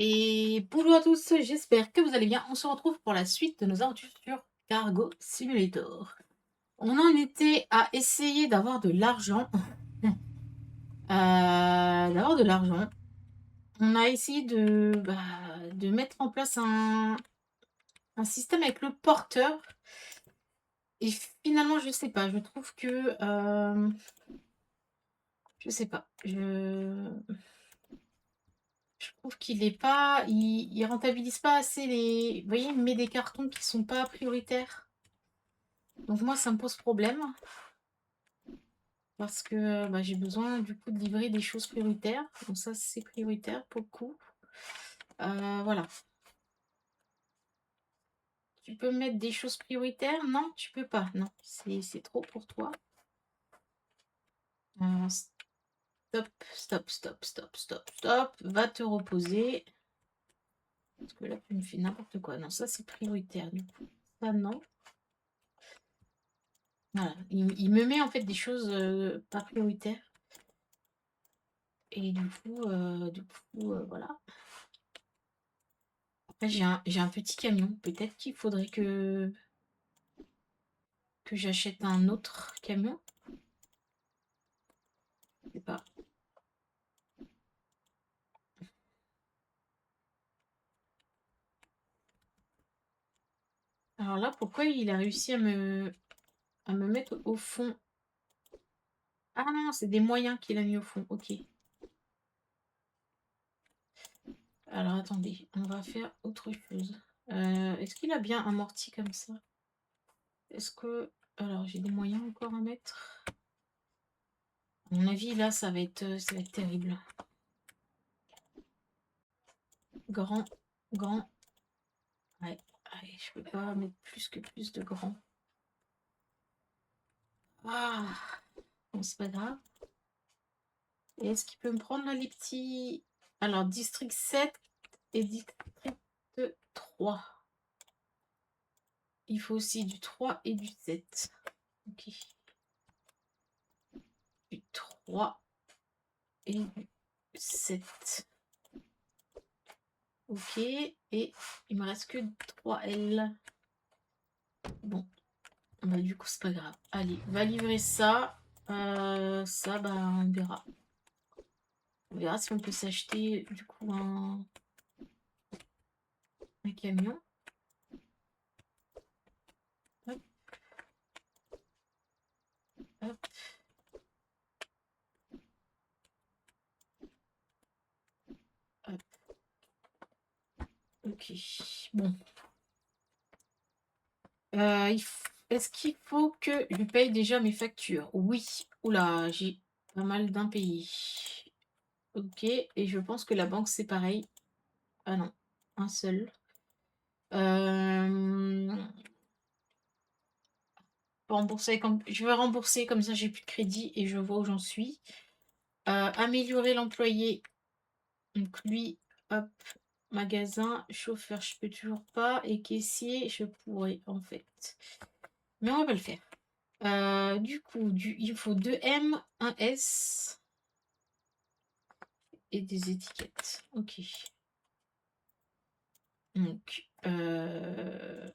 Et bonjour à tous, j'espère que vous allez bien. On se retrouve pour la suite de nos aventures sur Cargo Simulator. On en était à essayer d'avoir de l'argent. D'avoir de l'argent. On a essayé de mettre en place un système avec le porteur. Et finalement, je sais pas, je trouve que... je sais pas. Je trouve qu'il est pas... il rentabilise pas assez les... Vous voyez, il met des cartons qui sont pas prioritaires. Donc moi, ça me pose problème parce que j'ai besoin du coup de livrer des choses prioritaires. Donc ça, c'est prioritaire pour le coup. Voilà. Tu peux mettre des choses prioritaires? Non, tu peux pas. Non, c'est trop pour toi. Stop, stop, stop, stop, stop, stop. Va te reposer. Parce que là, tu me fais n'importe quoi. Non, ça, c'est prioritaire. Du coup, ça, non. Voilà. Il me met en fait des choses pas prioritaires. Et du coup, voilà. Après, j'ai un petit camion. Peut-être qu'il faudrait que j'achète un autre camion. Je sais pas. Alors là, pourquoi il a réussi à me mettre au fond? Ah non, c'est des moyens qu'il a mis au fond. Ok. Alors attendez, on va faire autre chose. Est-ce qu'il a bien amorti comme ça? Est-ce que... Alors, j'ai des moyens encore à mettre. À mon avis, là, ça va être terrible. Grand, grand. Ouais, allez, je peux pas mettre plus de grand. Ah, bon, c'est pas grave. Et est-ce qu'il peut me prendre là les petits... Alors, district 7 et district 3. Il faut aussi du 3 et du 7. Ok. Du 3 et du 7. Ok. Et il me reste que 3L. Bon. Bah, du coup, c'est pas grave. Allez, va livrer ça. Ça, on verra. On verra si on peut s'acheter du coup un camion. Hop. Hop. Hop. Ok. Bon. Est-ce qu'il faut que je paye déjà mes factures? Oui. Oula, j'ai pas mal d'impayés. Ok. Et je pense que la banque, c'est pareil. Ah non, un seul. Je vais rembourser, comme ça j'ai plus de crédit et je vois où j'en suis. Améliorer l'employé. Donc lui, hop, magasin, chauffeur, je peux toujours pas. Et caissier, je pourrais en fait. Mais on va pas le faire. Du coup, il faut 2 M, 1 S et des étiquettes. Ok. Donc, 2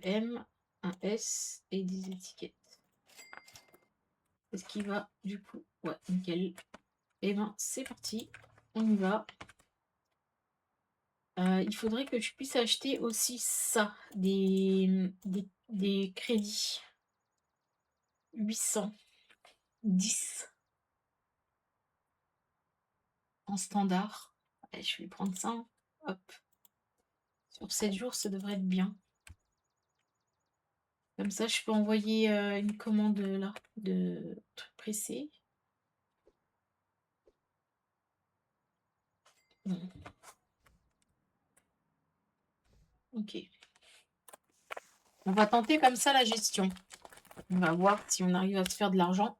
M, 1 S et des étiquettes. Est-ce qu'il va du coup? Ouais, nickel. Et ben, c'est parti. On y va. Il faudrait que je puisse acheter aussi ça, des crédits. 810 en standard. Allez, je vais prendre ça. Hop. Sur 7 jours, ça devrait être bien. Comme ça, je peux envoyer une commande là de trucs pressés. Bon. Ok. On va tenter comme ça la gestion. On va voir si on arrive à se faire de l'argent.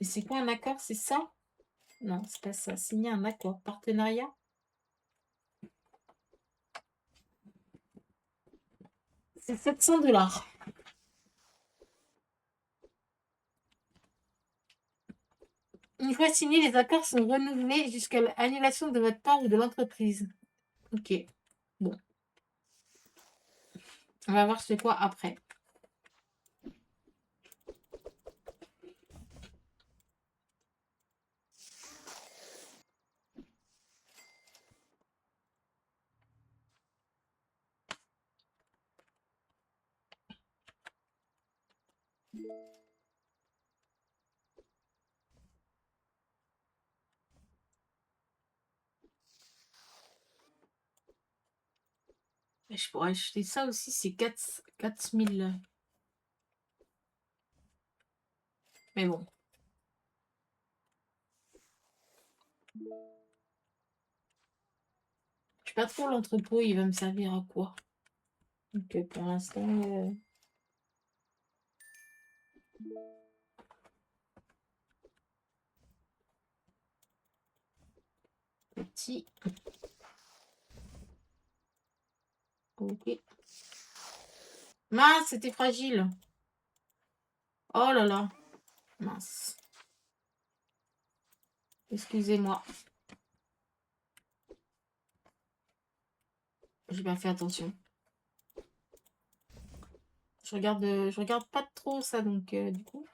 Et c'est quoi un accord? C'est ça? Non, c'est pas ça. Signer un accord. Partenariat? C'est 700 $. Une fois signés, les accords sont renouvelés jusqu'à l'annulation de votre part ou de l'entreprise. Ok. Bon. On va voir c'est quoi après. Et je pourrais acheter ça aussi, c'est 4000. Mais bon. Je sais pas trop l'entrepôt, il va me servir à quoi. Donc pour l'instant... petit. Ok. Mince, c'était fragile. Oh là là. Mince. Excusez-moi. J'ai pas fait attention. Je regarde pas trop ça, donc du coup.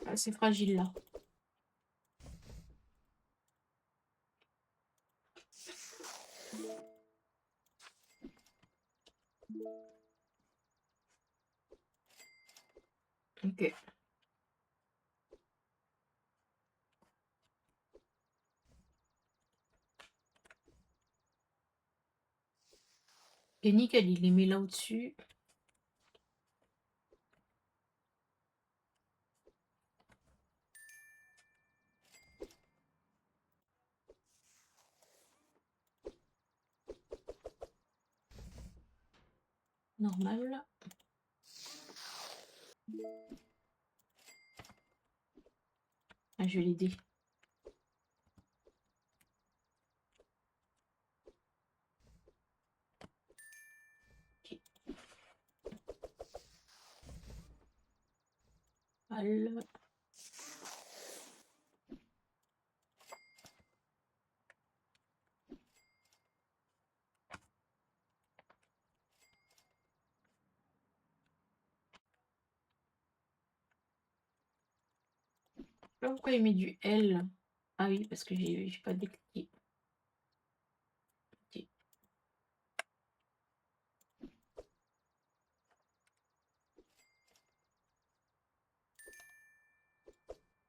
Ah, c'est fragile là. Ok. Et nickel, il les met là au-dessus. Normal. Ah, je vais l'aider. Ok. Voilà. Je sais pas pourquoi il met du L. Ah oui, parce que j'ai pas décliqué. Ok.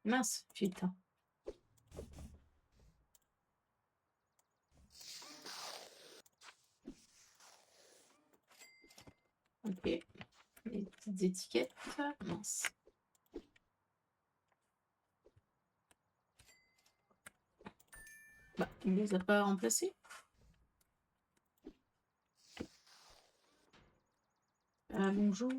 Mince, putain. Ok. Les petites étiquettes. Mince. Bah, il les a pas remplacés. Bonjour.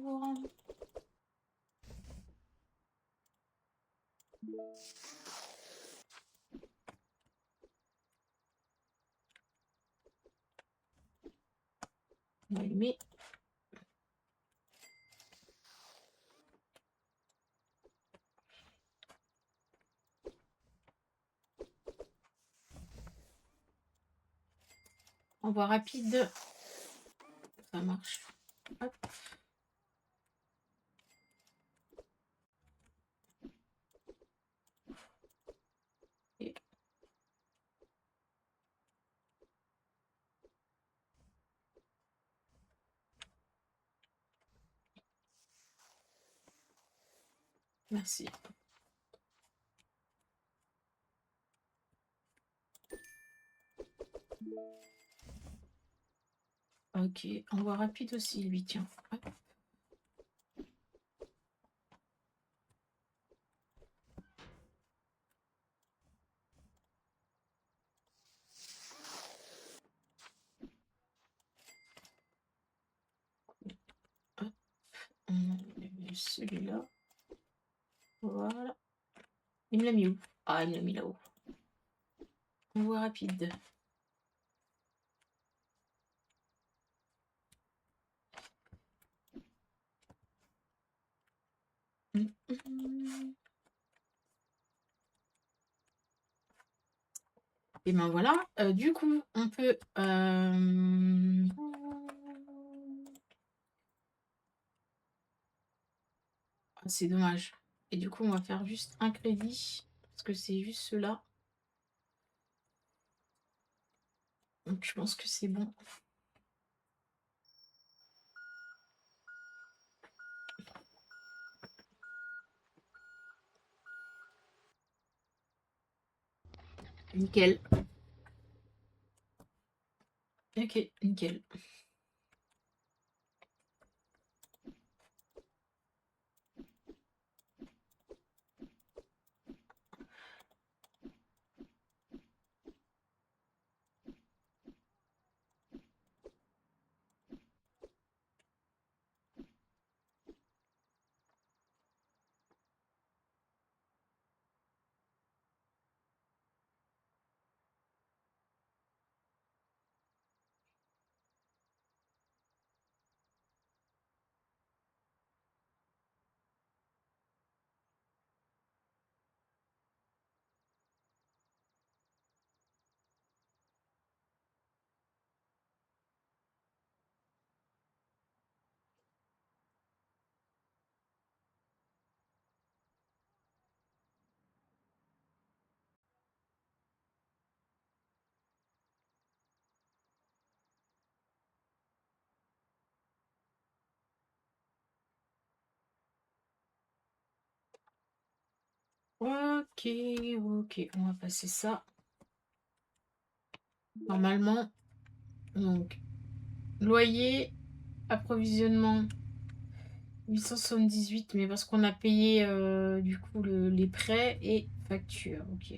On va allumer. Envoi rapide. Ça marche. Hop. Et merci. Ok, envoi rapide aussi, lui, tiens. Hop. Hop. On a celui-là. Voilà. Il me l'a mis où? Ah, il me l'a mis là-haut. Envoi rapide. Et ben voilà, du coup, on peut, ah, c'est dommage. Et du coup, on va faire juste un crédit parce que c'est juste ceux-là. Donc je pense que c'est bon. Nickel. OK, nickel. OK, OK, on va passer ça. Normalement, donc loyer, approvisionnement 878, mais parce qu'on a payé, du coup les prêts et facture. OK.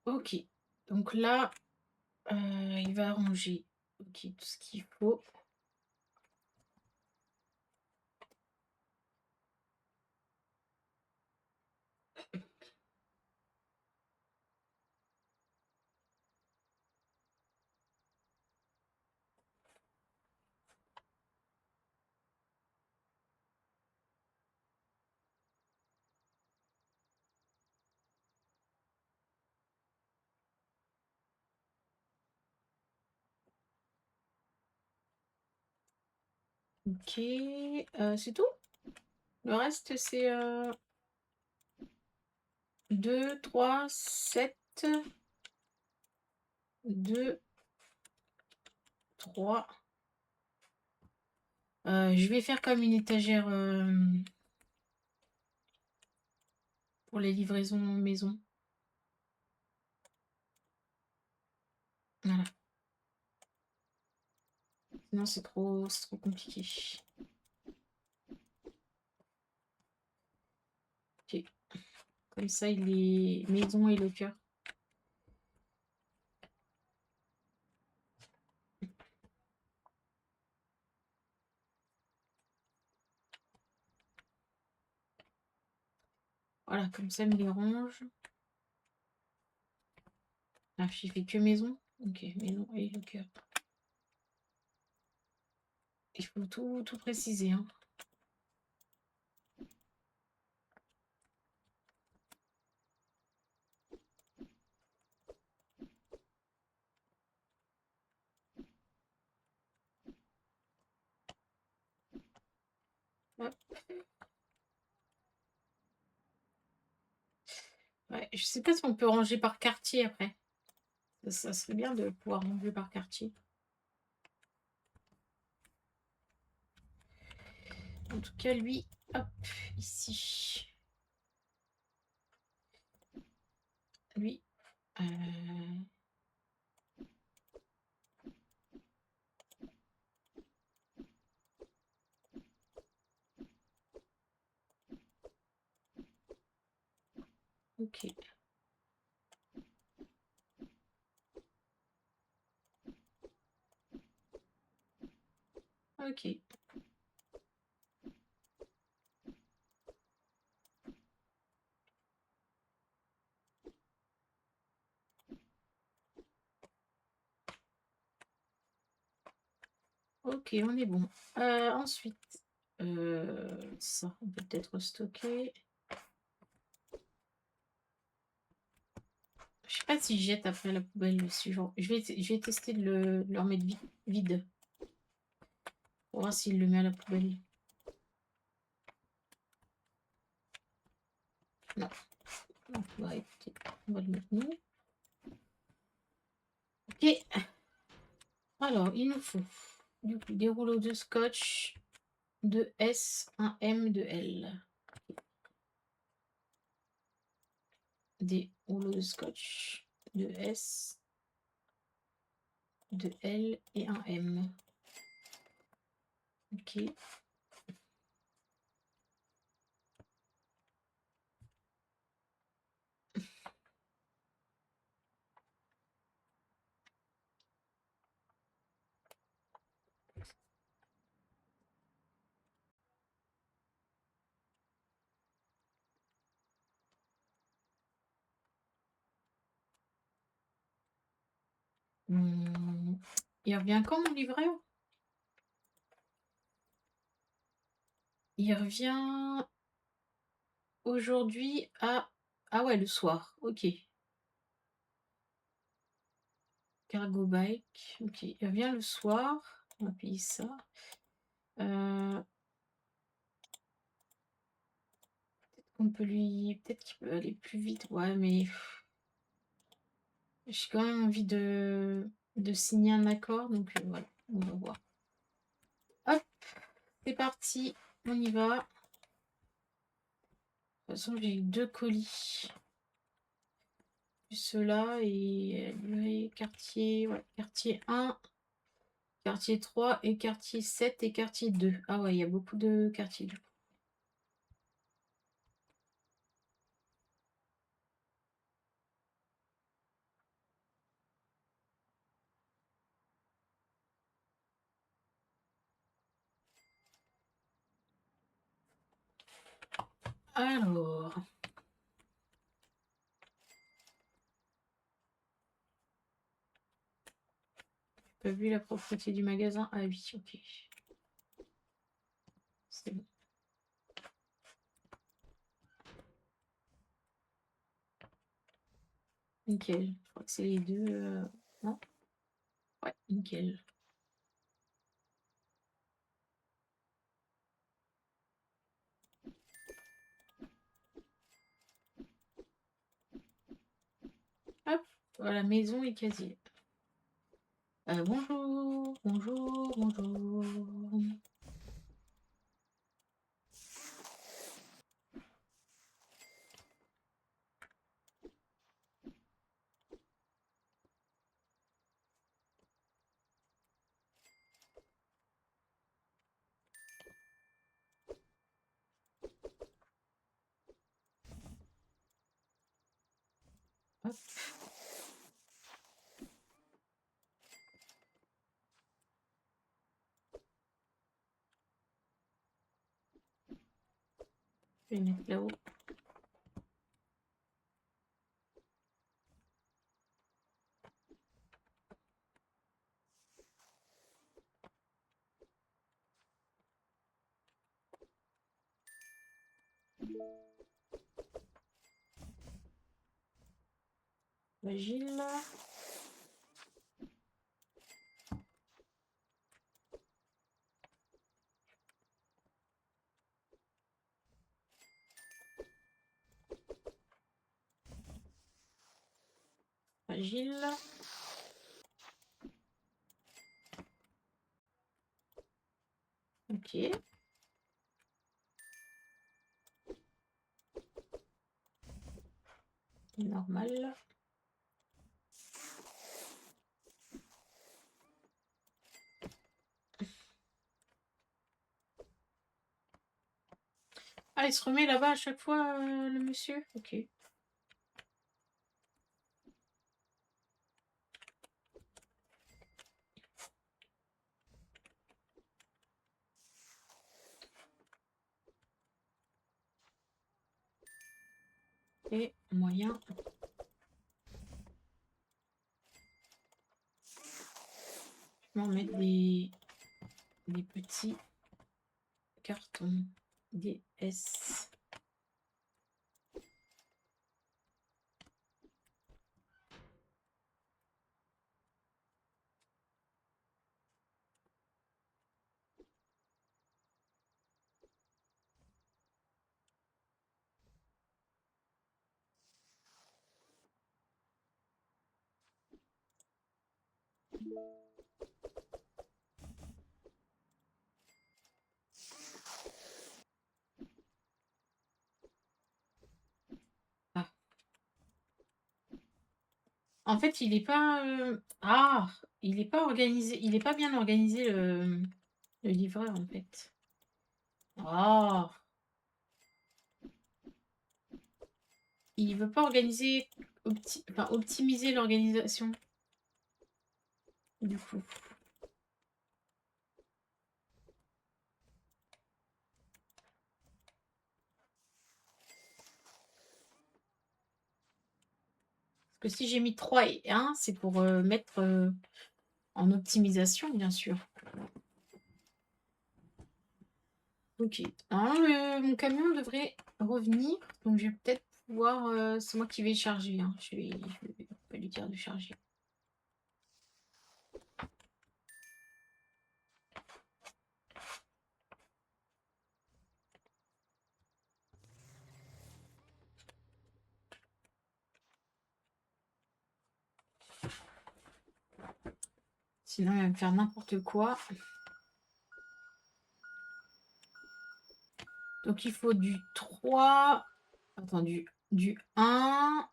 OK. Donc là, il va ranger, OK, tout ce qu'il faut. OK, c'est tout? Le reste, c'est, 2, 3, 7, 2, 3. Je vais faire comme une étagère, pour les livraisons maison. Voilà. Sinon c'est trop compliqué. OK. Comme ça, il est maison et le cœur. Voilà, comme ça, il les range. Ah, j'ai fait que maison? OK, maison et le cœur. Il faut tout préciser, hein. Hop. Ouais, je sais pas si on peut ranger par quartier après. Ça serait bien de pouvoir ranger par quartier. En tout cas, lui, hop, ici. Lui, OK. OK. OK, on est bon. Ensuite, ça, on peut peut-être stocker. Je sais pas si je jette après la poubelle le suivant. Je vais tester de le remettre vide pour voir s'il le met à la poubelle. Non. Donc, bah, écoutez, on va le mettre nous. OK. Alors, il nous faut du coup des rouleaux de scotch, de S, un M, de L. Des rouleaux de scotch, de S, de L et un M. OK. Il revient quand mon livret? Il revient aujourd'hui à... Ah ouais, le soir. OK. Cargo bike. OK. Il revient le soir. On va payer ça. On peut lui... Peut-être qu'il peut aller plus vite. Ouais, mais j'ai quand même envie de signer un accord. Donc voilà, on va voir. Hop, c'est parti. On y va. De toute façon, j'ai eu 2 colis. Plus ceux-là et quartier, ouais, quartier 1, quartier 3 et quartier 7 et quartier 2. Ah ouais, il y a beaucoup de quartiers du coup. Alors, j'ai pas vu la propreté du magasin. Ah oui, ok. C'est bon. Nickel. Je crois que c'est les deux. Non? Ouais, nickel. Hop, voilà, maison et casier. Bonjour, bonjour, bonjour. Hop. Je vais mettre là-haut. Agile. Agile. Ok. Normal. Ah, il se remet là-bas à chaque fois, le monsieur? Ok. Et moyen. Je vais en mettre des des petits cartons DS. Ah. En fait, il est pas, il est pas organisé, il est pas bien organisé le livreur, en fait. Ah! Il veut pas organiser, optimiser l'organisation, du coup. Parce que si j'ai mis 3 et 1, c'est pour, mettre, en optimisation, bien sûr. OK. Alors mon camion devrait revenir, donc je vais peut-être pouvoir, c'est moi qui vais charger, hein. Je vais lui dire de charger. Sinon, il va me faire n'importe quoi. Donc il faut du 3, attends, du 1,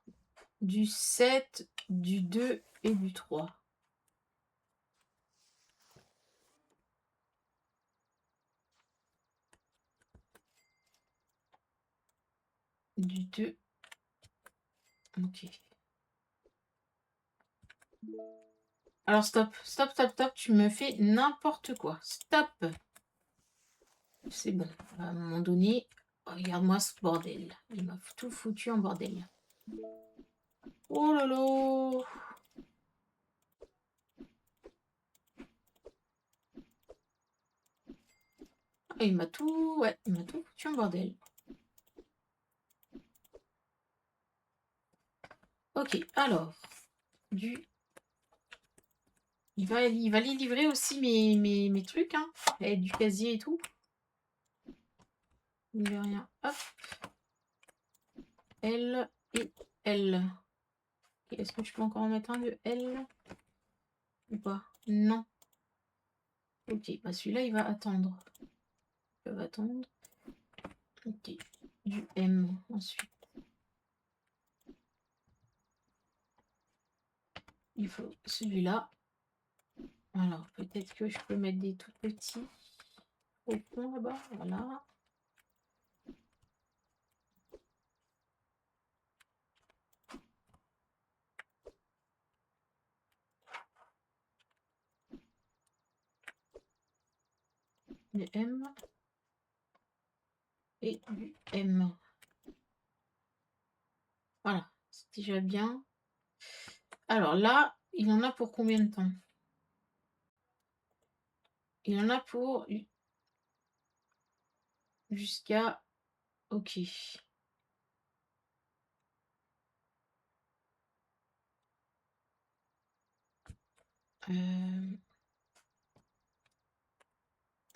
du 7, du 2 et du 3. Du 2. OK. Alors stop, stop, stop, stop, tu me fais n'importe quoi. Stop! C'est bon. À un moment donné, regarde-moi ce bordel. Il m'a tout foutu en bordel. Oh là là! Ah, il m'a tout foutu en bordel. OK, alors, du il va aller livrer aussi mes trucs, hein, et du casier et tout. Il veut rien. Hop, L et L. Est-ce que je peux encore en mettre un de L ou pas? Non. OK, bah celui-là, il va attendre. Il va attendre. OK, du M ensuite. Il faut celui-là. Alors, peut-être que je peux mettre des tout petits au fond là-bas. Voilà. Du M et du M. Voilà, c'est déjà bien. Alors là, il en a pour combien de temps? Il en a pour jusqu'à... OK. Euh...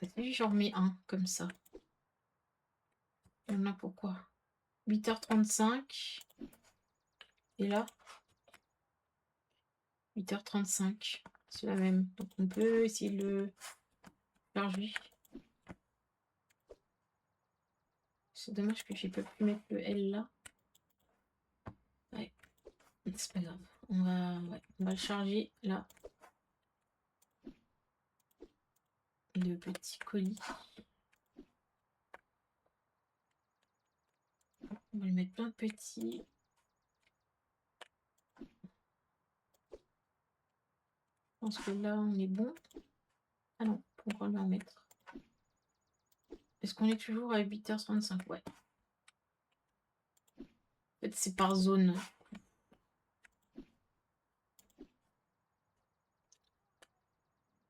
Vas-y, j'en remets un comme ça. Il en a pourquoi? 8h35. Et là, 8h35. C'est la même. Donc on peut essayer de le faire lui. C'est dommage que j'ai pas pu mettre le L là. Ouais, c'est pas grave. On va le charger là. De petits colis. On va lui mettre plein de petits. Je pense que là, on est bon. Ah non, pourquoi lui en mettre? Est-ce qu'on est toujours à 8h35? Ouais. En fait, c'est par zone.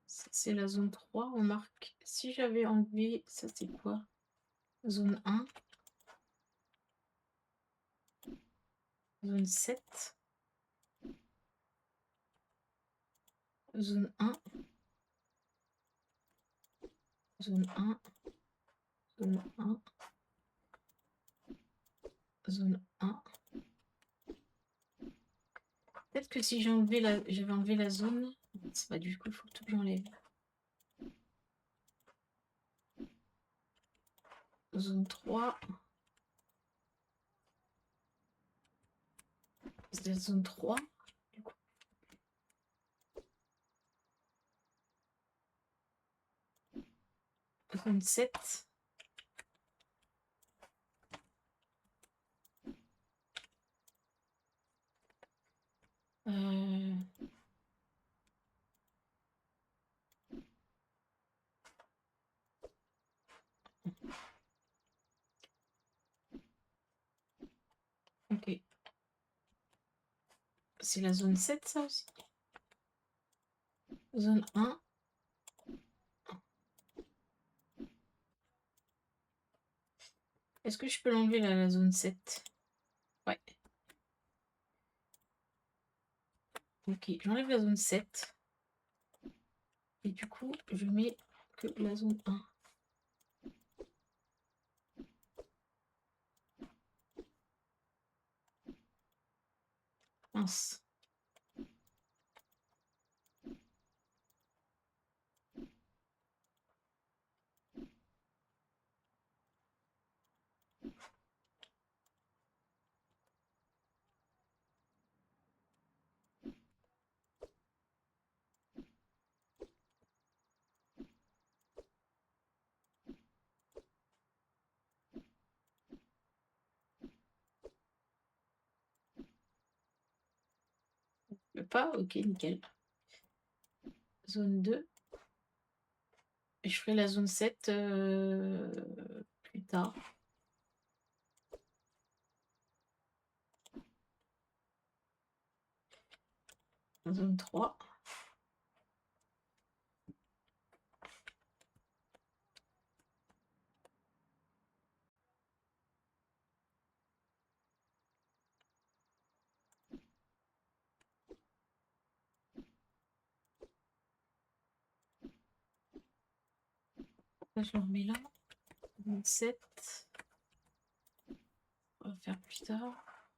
C'est la zone 3. On marque si j'avais enlevé, ça c'est quoi? Zone 1, zone 7, zone 1, zone 1, zone 1, zone 1. Peut-être que si j'avais enlevé la zone, c'est pas du coup, il faut tout que j'enlève. Zone 3. C'est la zone 3. Du coup. Zone 7. Ok. C'est la zone 7, ça aussi. Zone 1. Est-ce que je peux l'enlever là, la zone 7? Ouais. Ok, j'enlève la zone 7. Et du coup, je mets que la zone 1. Mince. Pas? Ok, nickel. Zone 2. Et je ferai la zone 7 plus tard. Zone 3. Là, je le remets là. Zone 7. On va faire plus tard.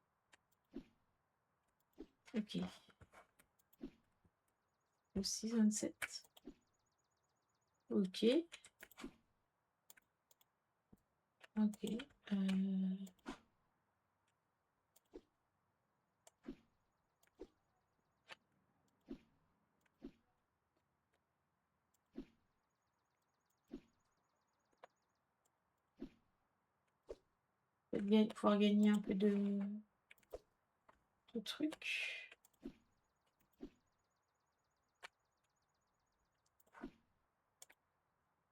Ok. Aussi zone 7. Ok. Ok. Pouvoir gagner un peu de trucs.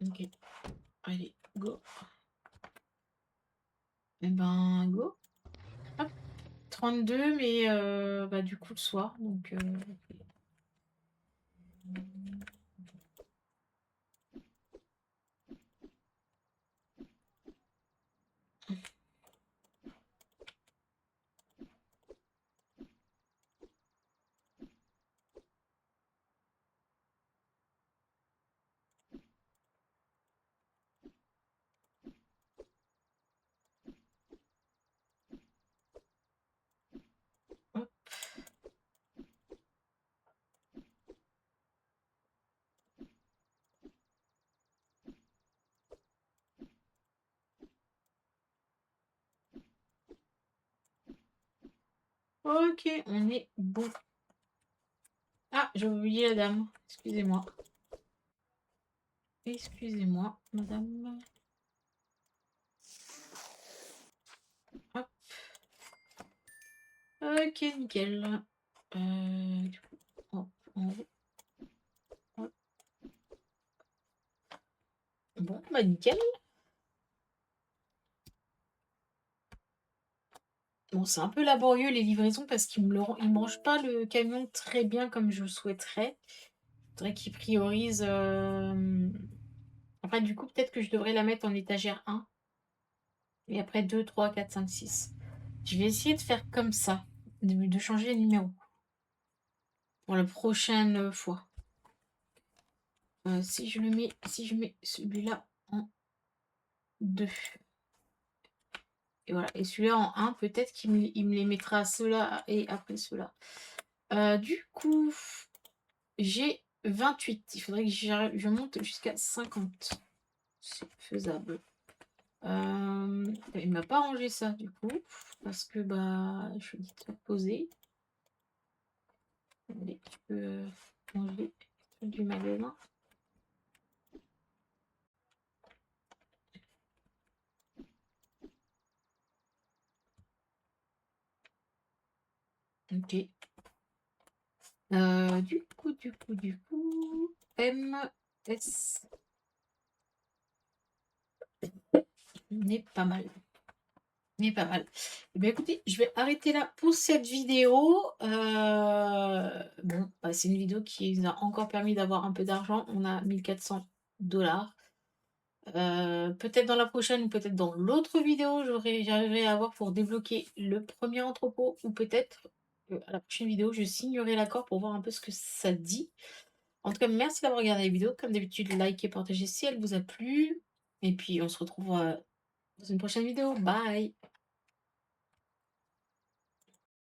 Ok. Allez, go. Et ben, go. Hop. 32, mais bah, du coup, le soir. Donc, hop. Ok, on est bon. Ah, j'ai oublié la dame. Excusez-moi. Excusez-moi, madame. Hop. Ok, nickel. Du coup, hop, en haut. Hop. Bon, bah nickel. Bon, c'est un peu laborieux les livraisons parce qu'ils me rangent pas le camion très bien comme je souhaiterais. Il faudrait qu'ils priorisent Après du coup, peut-être que je devrais la mettre en étagère 1 et après 2, 3, 4, 5, 6. Je vais essayer de faire comme ça, de changer les numéros pour la prochaine, fois. Si je mets celui-là en 2 et voilà, et celui-là en 1, peut-être il me les mettra ceux-là et après ceux-là. Du coup, j'ai 28. Il faudrait que je monte jusqu'à 50. C'est faisable. Il m'a pas rangé ça du coup, parce que bah je suis dit de poser. Allez, tu peux ranger du magasin. Ok. Du coup, M, S n'est pas mal. N'est pas mal. Eh bien, écoutez, je vais arrêter là pour cette vidéo. Bon, bah, c'est une vidéo qui nous a encore permis d'avoir un peu d'argent. On a 1400 $. Peut-être dans la prochaine ou peut-être dans l'autre vidéo, j'arriverai à avoir pour débloquer le premier entrepôt, ou peut-être à la prochaine vidéo, je signerai l'accord pour voir un peu ce que ça dit. En tout cas, merci d'avoir regardé la vidéo. Comme d'habitude, likez, partagez si elle vous a plu. Et puis, on se retrouve dans une prochaine vidéo. Bye!